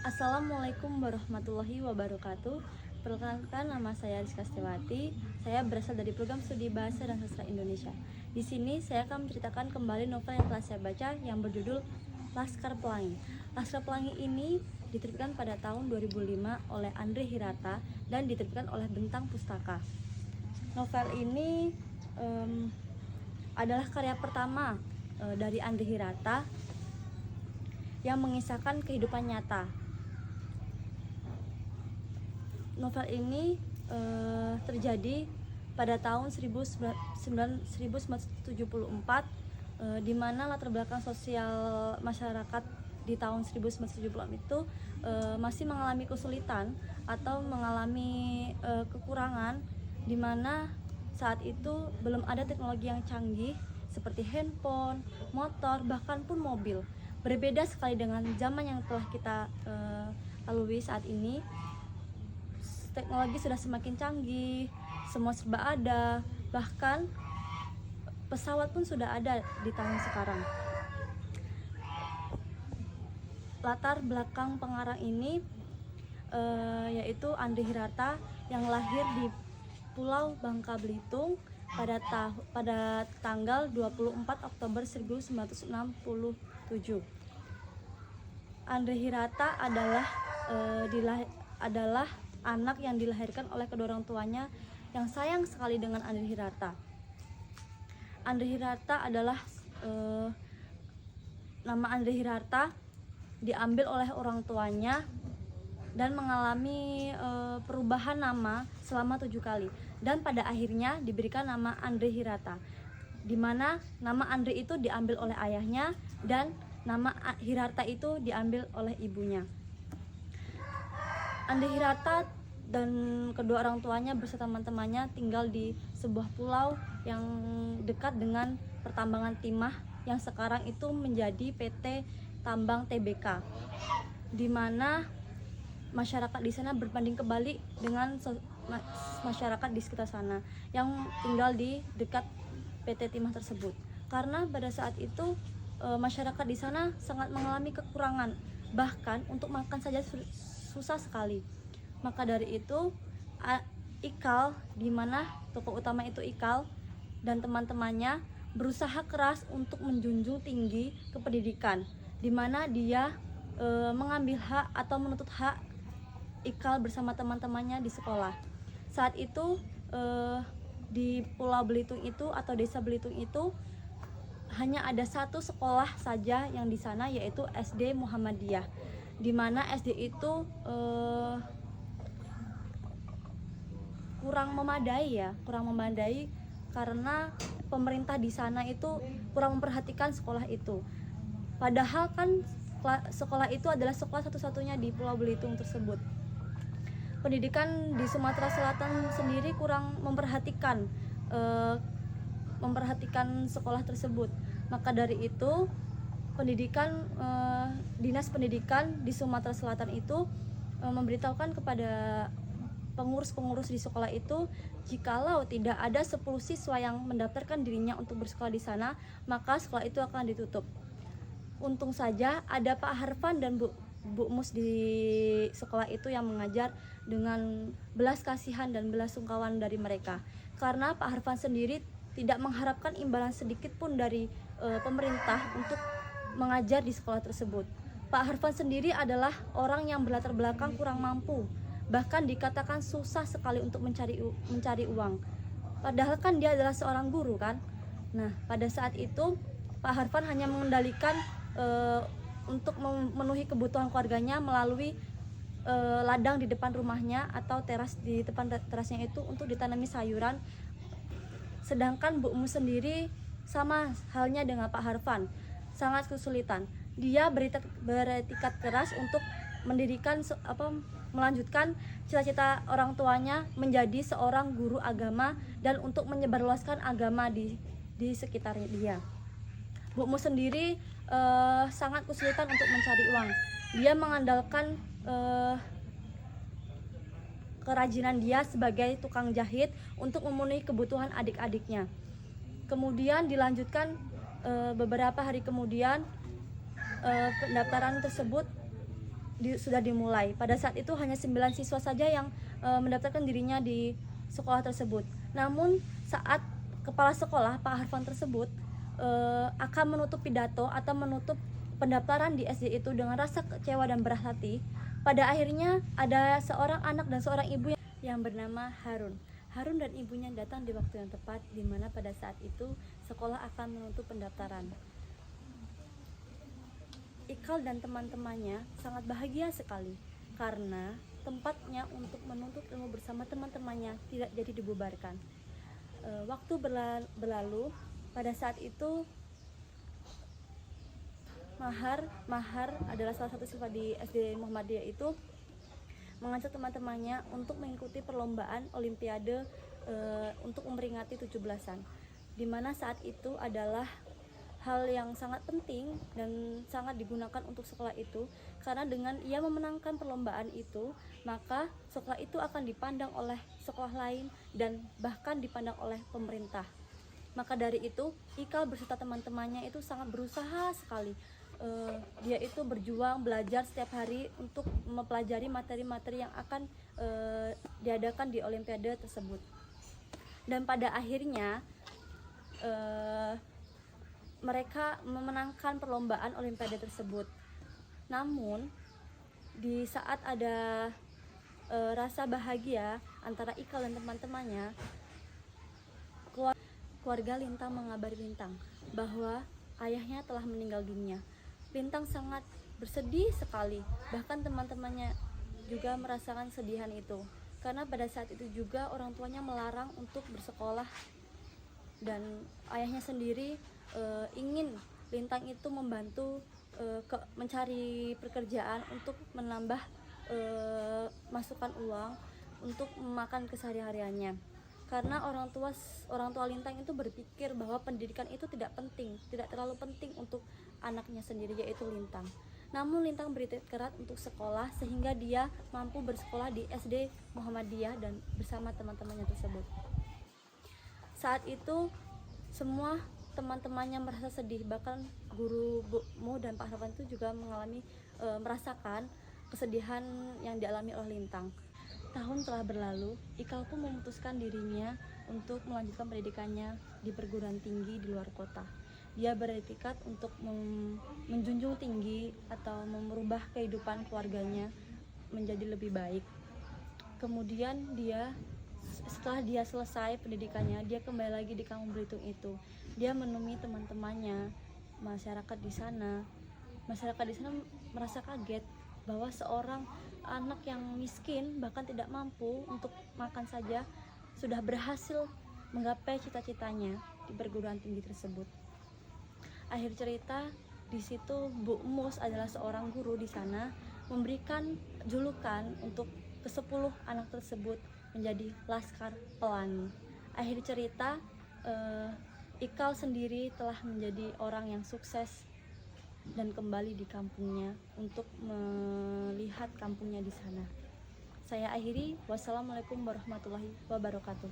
Assalamualaikum warahmatullahi wabarakatuh. Perkenalkan, nama saya Rizka Setiawati. Saya berasal dari program studi Bahasa dan Sastra Indonesia. Di sini saya akan menceritakan kembali novel yang telah saya baca yang berjudul Laskar Pelangi. Laskar Pelangi ini diterbitkan pada tahun 2005 oleh Andre Hirata dan diterbitkan oleh Bentang Pustaka. Novel ini adalah karya pertama dari Andre Hirata yang mengisahkan kehidupan nyata. Novel ini terjadi pada tahun 1974, di mana latar belakang sosial masyarakat di tahun 1976 itu masih mengalami kesulitan atau mengalami kekurangan, di mana saat itu belum ada teknologi yang canggih seperti handphone, motor, bahkan pun mobil. Berbeda sekali dengan zaman yang telah kita lalui saat ini. Teknologi sudah semakin canggih, semua serba ada, bahkan pesawat pun sudah ada di tahun sekarang. Latar belakang pengarang ini yaitu Andre Hirata yang lahir di Pulau Bangka Belitung pada tanggal 24 Oktober 1967. Andre Hirata adalah anak yang dilahirkan oleh kedua orang tuanya yang sayang sekali dengan Andre Hirata. Andre Hirata adalah nama Andre Hirata diambil oleh orang tuanya dan mengalami perubahan nama selama 7 kali, dan pada akhirnya diberikan nama Andre Hirata, di mana nama Andre itu diambil oleh ayahnya dan nama Hirata itu diambil oleh ibunya. Andre Hirata dan kedua orang tuanya beserta teman-temannya tinggal di sebuah pulau yang dekat dengan pertambangan timah yang sekarang itu menjadi PT Tambang TBK, di mana masyarakat di sana berbanding kebalik dengan masyarakat di sekitar sana yang tinggal di dekat PT Timah tersebut. Karena pada saat itu masyarakat di sana sangat mengalami kekurangan, bahkan untuk makan saja susah sekali. Maka dari itu Ikal, di mana tokoh utama itu Ikal dan teman-temannya berusaha keras untuk menjunjung tinggi kependidikan, di mana dia mengambil hak atau menuntut hak Ikal bersama teman-temannya di sekolah. Saat itu di Pulau Belitung itu atau Desa Belitung itu hanya ada satu sekolah saja yang di sana, yaitu SD Muhammadiyah, di mana SD itu kurang memadai karena pemerintah di sana itu kurang memperhatikan sekolah itu. Padahal kan sekolah itu adalah sekolah satu-satunya di Pulau Belitung tersebut. Pendidikan di Sumatera Selatan sendiri kurang memperhatikan sekolah tersebut. Maka dari itu dinas pendidikan di Sumatera Selatan itu memberitahukan kepada pengurus-pengurus di sekolah itu, jikalau tidak ada 10 siswa yang mendaftarkan dirinya untuk bersekolah di sana, maka sekolah itu akan ditutup. Untung saja ada Pak Harfan dan Bu Mus di sekolah itu yang mengajar dengan belas kasihan dan belas sungkawan dari mereka. Karena Pak Harfan sendiri tidak mengharapkan imbalan sedikit pun dari pemerintah untuk mengajar di sekolah tersebut. Pak Harfan sendiri adalah orang yang berlatar belakang kurang mampu, bahkan dikatakan susah sekali untuk mencari uang. Padahal kan dia adalah seorang guru kan. Nah, pada saat itu Pak Harfan hanya mengendalikan untuk memenuhi kebutuhan keluarganya melalui ladang di depan rumahnya atau teras di depan terasnya itu untuk ditanami sayuran. Sedangkan Bu Mus sendiri sama halnya dengan Pak Harfan, sangat kesulitan. Dia beretikat keras untuk melanjutkan cita-cita orang tuanya menjadi seorang guru agama dan untuk menyebarluaskan agama di sekitar dia. Bu Mus sendiri sangat kesulitan untuk mencari uang. Dia mengandalkan kerajinan dia sebagai tukang jahit untuk memenuhi kebutuhan adik-adiknya. Kemudian dilanjutkan beberapa hari kemudian pendaftaran tersebut sudah dimulai. Pada saat itu hanya 9 siswa saja yang mendaftarkan dirinya di sekolah tersebut. Namun saat kepala sekolah Pak Harfan tersebut akan menutup pidato atau menutup pendaftaran di SD itu dengan rasa kecewa dan berat hati, pada akhirnya ada seorang anak dan seorang ibu yang bernama Harun. Harun dan ibunya datang di waktu yang tepat, di mana pada saat itu sekolah akan menutup pendaftaran. Ikal dan teman-temannya sangat bahagia sekali karena tempatnya untuk menuntut ilmu bersama teman-temannya tidak jadi dibubarkan. Waktu berlalu, pada saat itu Mahar adalah salah satu siswa di SD Muhammadiyah itu mengajak teman-temannya untuk mengikuti perlombaan olimpiade untuk memperingati 17-an, dimana saat itu adalah hal yang sangat penting dan sangat digunakan untuk sekolah itu, karena dengan ia memenangkan perlombaan itu, maka sekolah itu akan dipandang oleh sekolah lain dan bahkan dipandang oleh pemerintah. Maka dari itu, Ikal beserta teman-temannya itu sangat berusaha sekali. Dia itu berjuang belajar setiap hari untuk mempelajari materi-materi yang akan diadakan di olimpiade tersebut. Dan pada akhirnya mereka memenangkan perlombaan olimpiade tersebut. Namun di saat ada rasa bahagia antara Ikal dan teman-temannya, keluarga Lintang mengabari Lintang bahwa ayahnya telah meninggal dunia. Lintang sangat bersedih sekali, bahkan teman-temannya juga merasakan kesedihan itu, karena pada saat itu juga orang tuanya melarang untuk bersekolah, dan ayahnya sendiri ingin Lintang itu membantu mencari pekerjaan untuk menambah masukan uang untuk memakan kesehari-hariannya. Karena orang tua Lintang itu berpikir bahwa pendidikan itu tidak terlalu penting untuk anaknya sendiri, yaitu Lintang. Namun Lintang bertekad keras untuk sekolah sehingga dia mampu bersekolah di SD Muhammadiyah dan bersama teman-temannya tersebut. Saat itu semua teman-temannya merasa sedih, bahkan guru Mu dan Pak Harfan itu juga merasakan kesedihan yang dialami oleh Lintang. Tahun telah berlalu, Ikal pun memutuskan dirinya untuk melanjutkan pendidikannya di perguruan tinggi di luar kota. Dia bertekad untuk menjunjung tinggi atau merubah kehidupan keluarganya menjadi lebih baik. Kemudian setelah dia selesai pendidikannya, dia kembali lagi di Kampung Belitung itu. Dia menemui teman-temannya, masyarakat di sana. Masyarakat di sana merasa kaget bahwa seorang anak yang miskin, bahkan tidak mampu untuk makan saja, sudah berhasil menggapai cita-citanya di perguruan tinggi tersebut. Akhir cerita, di situ Bu Mus adalah seorang guru di sana, memberikan julukan untuk ke-10 anak tersebut menjadi Laskar Pelangi. Akhir cerita, Ikal sendiri telah menjadi orang yang sukses dan kembali di kampungnya untuk melihat kampungnya di sana. Saya akhiri, wassalamualaikum warahmatullahi wabarakatuh.